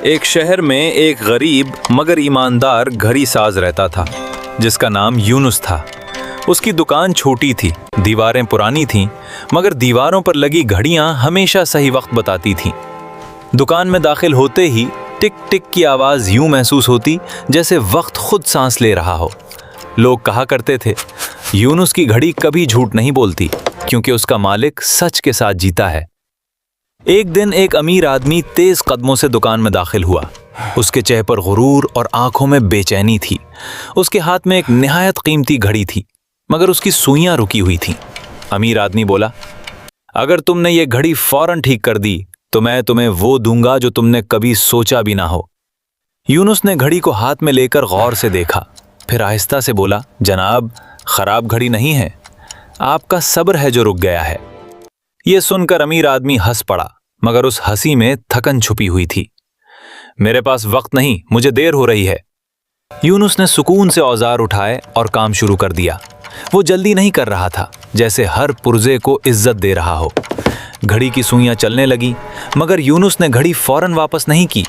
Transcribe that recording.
ایک شہر میں ایک غریب مگر ایماندار گھڑی ساز رہتا تھا جس کا نام یونس تھا۔ اس کی دکان چھوٹی تھی، دیواریں پرانی تھیں، مگر دیواروں پر لگی گھڑیاں ہمیشہ صحیح وقت بتاتی تھیں۔ دکان میں داخل ہوتے ہی ٹک ٹک کی آواز یوں محسوس ہوتی جیسے وقت خود سانس لے رہا ہو۔ لوگ کہا کرتے تھے، یونس کی گھڑی کبھی جھوٹ نہیں بولتی کیونکہ اس کا مالک سچ کے ساتھ جیتا ہے۔ ایک دن ایک امیر آدمی تیز قدموں سے دکان میں داخل ہوا۔ اس کے چہرے پر غرور اور آنکھوں میں بے چینی تھی۔ اس کے ہاتھ میں ایک نہایت قیمتی گھڑی تھی مگر اس کی سوئیاں رکی ہوئی تھیں۔ امیر آدمی بولا، اگر تم نے یہ گھڑی فوراً ٹھیک کر دی تو میں تمہیں وہ دوں گا جو تم نے کبھی سوچا بھی نہ ہو۔ یونس نے گھڑی کو ہاتھ میں لے کر غور سے دیکھا، پھر آہستہ سے بولا، جناب، خراب گھڑی نہیں ہے، آپ کا صبر ہے جو رک گیا ہے۔ یہ سن کر امیر آدمی ہنس پڑا مگر اس ہنسی میں تھکن چھپی ہوئی تھی۔ میرے پاس وقت نہیں، مجھے دیر ہو رہی ہے۔ یونس نے سکون سے اوزار اٹھائے اور کام شروع کر دیا۔ وہ جلدی نہیں کر رہا تھا، جیسے ہر پرزے کو عزت دے رہا ہو۔ گھڑی کی سوئیاں چلنے لگیں مگر یونس نے گھڑی فوراً واپس نہیں کی۔